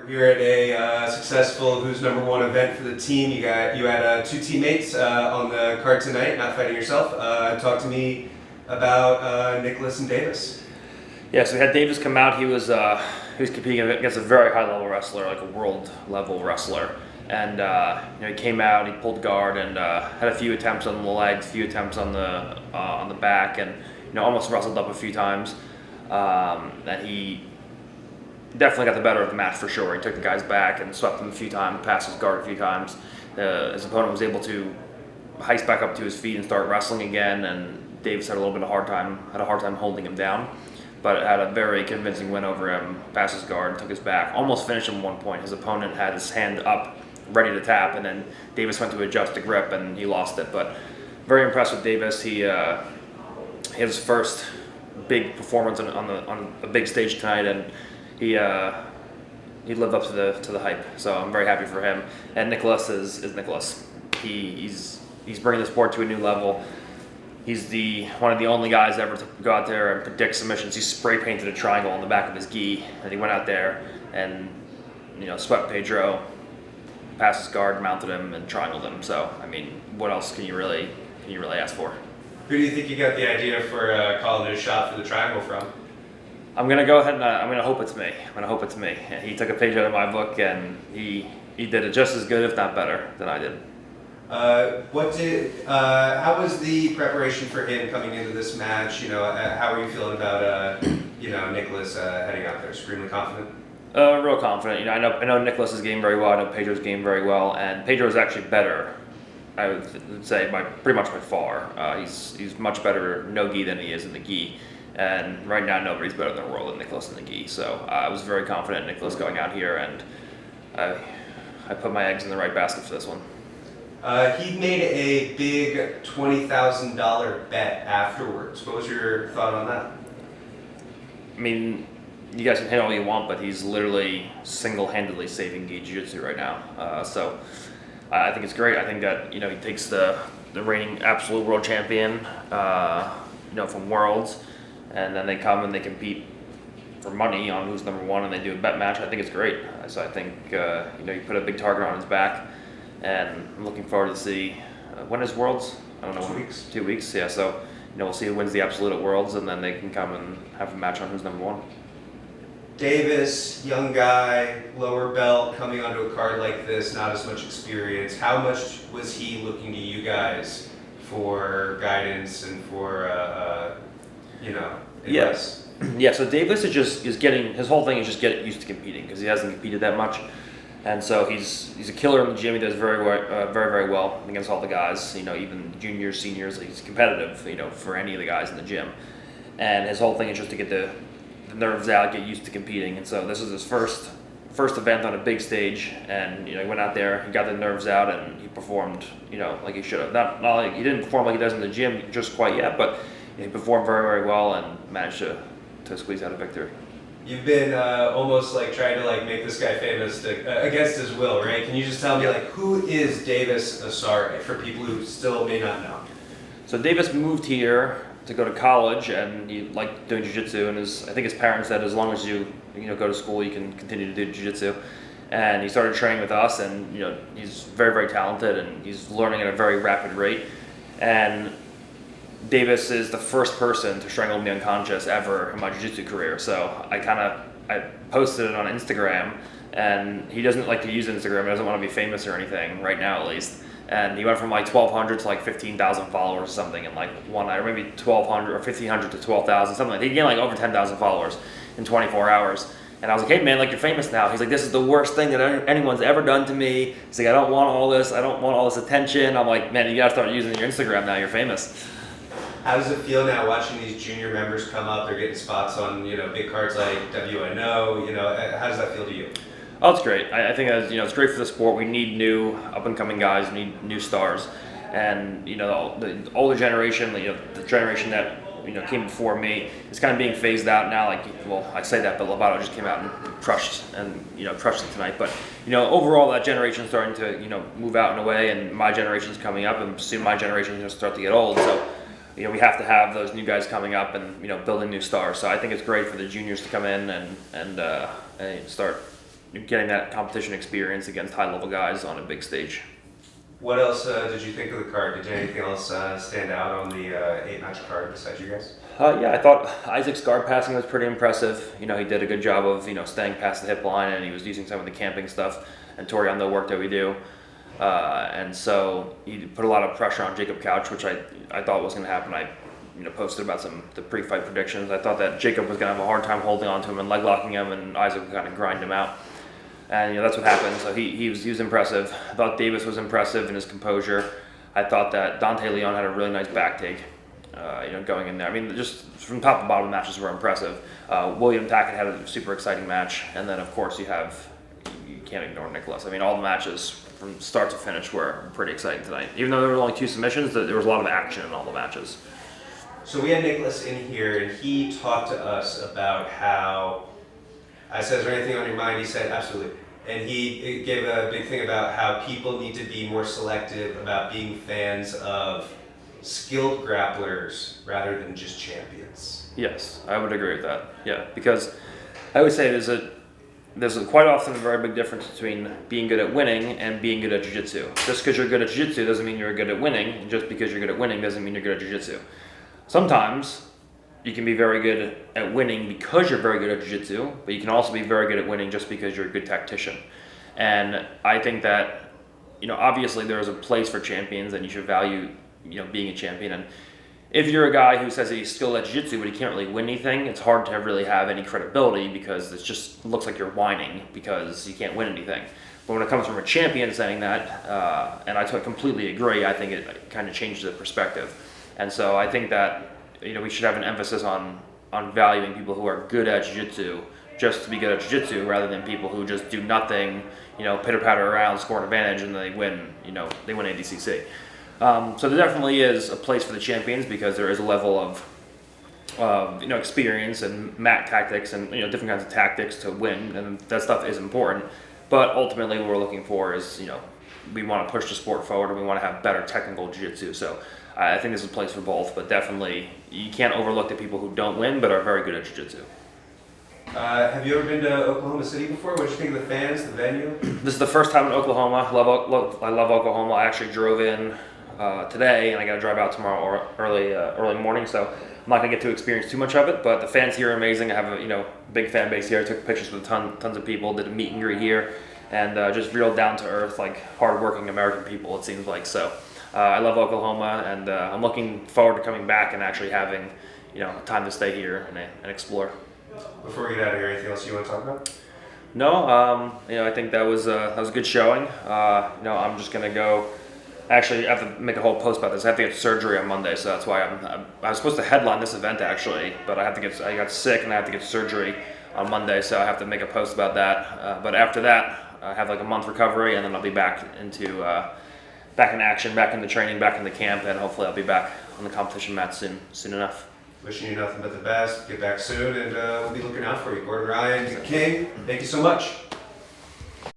You're at a successful Who's Number One event for the team. You had two teammates on the card tonight, not fighting yourself. Talk to me about Nicholas and Davis. Yeah, so we had Davis come out. He was competing against a very high level wrestler, like a world level wrestler, and he came out. He pulled guard and had a few attempts on the legs, a few attempts on the back, and almost wrestled up a few times. And he definitely got the better of the match for sure. He took the guy's back and swept him a few times, passed his guard a few times. His opponent was able to heist back up to his feet and start wrestling again, and Davis had a hard time holding him down, but had a very convincing win over him, passed his guard, took his back, almost finished him at one point. His opponent had his hand up, ready to tap, and then Davis went to adjust the grip and he lost it. But very impressed with Davis. He had his first big performance on a big stage tonight, and he lived up to the hype. So I'm very happy for him. And Nicholas is Nicholas. He's bringing the sport to a new level. He's one of the only guys ever to go out there and predict submissions. He spray painted a triangle on the back of his gi, and he went out there and swept Pedro, passed his guard, mounted him, and triangled him. So I mean, what else can you really ask for? Who do you think you got the idea for calling it a shot for the triangle from? I'm gonna go ahead and I'm gonna hope it's me. And he took a page out of my book, and he did it just as good, if not better, than I did. How was the preparation for him coming into this match? How are you feeling about Nicholas heading out there? Extremely confident. Real confident. I know Nicholas's game very well. I know Pedro's game very well, and Pedro is actually better, I would say, pretty much by far. He's much better no gi than he is in the gi. And right now, nobody's better in the world than Nicholas in the gi. So I was very confident in Nicholas going out here, and I put my eggs in the right basket for this one. He made a big $20,000 bet afterwards. What was your thought on that? I mean, you guys can hit all you want, but he's literally single-handedly saving gi jiu-jitsu right now. So I think it's great. I think that he takes the reigning absolute world champion, from Worlds, and then they come and they compete for money on who's number one, and they do a bet match. I think it's great. So I think you put a big target on his back, and I'm looking forward to see when is Worlds. I don't know. 2 weeks. 2 weeks. Yeah. So we'll see who wins the absolute at Worlds, and then they can come and have a match on who's number one. Davis, young guy, lower belt, coming onto a card like this, not as much experience. How much was he looking to you guys for guidance and for advice? Yeah, so Davis is getting, his whole thing is just get used to competing, because he hasn't competed that much, and so he's a killer in the gym. He does very very well against all the guys. Even juniors, seniors. He's competitive. For any of the guys in the gym, and his whole thing is just to get the nerves out, get used to competing. And so this is his first event on a big stage, and he went out there, he got the nerves out, and he performed like he should have. Not like he didn't perform like he does in the gym just quite yet, but he performed very very well and managed to squeeze out a victory. You've been almost like trying to make this guy famous against his will, right? Can you just tell me who is Davis Asare for people who still may not know? So Davis moved here to go to college, and he liked doing jiu-jitsu, and I think his parents said as long as you go to school, you can continue to do jiu-jitsu. And he started training with us, and he's very very talented, and he's learning at a very rapid rate. And Davis is the first person to strangle me unconscious ever in my jiu-jitsu career. So I posted it on Instagram, and he doesn't like to use Instagram. He doesn't want to be famous or anything right now, at least. And he went from 1,200 to 15,000 followers or something in one night, or maybe 1,200 or 1,500 to 12,000, something like that. He gained over 10,000 followers in 24 hours. And I was like, hey man, you're famous now. He's like, this is the worst thing that anyone's ever done to me. He's like, I don't want all this attention. I'm like, man, you gotta start using your Instagram now. You're famous. How does it feel now watching these junior members come up? They're getting spots on big cards like WNO. How does that feel to you? Oh, it's great. I think that, it's great for the sport. We need new up-and-coming guys. We need new stars. And, the older generation, the generation that, came before me is kind of being phased out now. I say that, but Lovato just came out and crushed it tonight. But, overall, that generation is starting to, move out and away, and my generation's coming up, and soon my generation is going to start to get old. So, we have to have those new guys coming up and, building new stars. So I think it's great for the juniors to come in and start getting that competition experience against high-level guys on a big stage. What else did you think of the card? Did anything else stand out on the 8-match card besides you guys? Yeah, I thought Isaac's guard passing was pretty impressive. He did a good job of staying past the hip line, and he was using some of the camping stuff and Torian the work that we do. And so he put a lot of pressure on Jacob Couch, which I thought was going to happen. I posted about the pre-fight predictions. I thought that Jacob was going to have a hard time holding on to him and leg locking him, and Isaac would kind of grind him out. And that's what happened. So he was impressive. I thought Davis was impressive in his composure. I thought that Dante Leon had a really nice back take. Going in there. I mean, just from top to bottom, the matches were impressive. William Tackett had a super exciting match, and then of course you can't ignore Nicholas. I mean, all the matches from start to finish were pretty exciting tonight. Even though there were only 2 submissions, there was a lot of action in all the matches. So we had Nicholas in here, and he talked to us about how, I said, is there anything on your mind? He said, absolutely. And he gave a big thing about how people need to be more selective about being fans of skilled grapplers rather than just champions. Yes, I would agree with that. Yeah, because I would say there's quite often a very big difference between being good at winning and being good at jiu-jitsu. Just because you're good at jiu-jitsu doesn't mean you're good at winning, and just because you're good at winning doesn't mean you're good at jiu-jitsu. Sometimes you can be very good at winning because you're very good at jiu-jitsu, but you can also be very good at winning just because you're a good tactician. And I think that, obviously there is a place for champions, and you should value, being a champion. And if you're a guy who says that he's skilled at jiu-jitsu but he can't really win anything, it's hard to really have any credibility because it just looks like you're whining because you can't win anything. But when it comes from a champion saying that, and I completely agree, I think it kind of changes the perspective. And so I think that we should have an emphasis on valuing people who are good at jiu-jitsu just to be good at jiu-jitsu rather than people who just do nothing, pitter-patter around, score an advantage, and they win ADCC. So there definitely is a place for the champions because there is a level of experience and mat tactics and different kinds of tactics to win, and that stuff is important. But ultimately, what we're looking for is we want to push the sport forward and we want to have better technical jiu-jitsu. So I think there's a place for both, but definitely you can't overlook the people who don't win but are very good at jiu-jitsu. Have you ever been to Oklahoma City before? What did you think of the fans, the venue? This is the first time in Oklahoma. I love Oklahoma. I actually drove in today, and I got to drive out tomorrow or early morning, so I'm not gonna get to experience too much of it. But the fans here are amazing. I have a big fan base here. I took pictures with tons of people. Did a meet and greet here, and just real down to earth, like hardworking American people. It seems like so. I love Oklahoma, and I'm looking forward to coming back and actually having time to stay here and explore. Before we get out of here, anything else you want to talk about? No, I think that was a good showing. I'm just gonna go. Actually, I have to make a whole post about this. I have to get surgery on Monday, so that's why I was supposed to headline this event actually, but I got sick and I have to get surgery on Monday, so I have to make a post about that. But after that, I have like a month recovery, and then I'll be back in action, back into training, back into camp, and hopefully I'll be back on the competition mat soon enough. Wishing you nothing but the best. Get back soon, and we'll be looking out for you. Gordon Ryan, the King, thank you so much.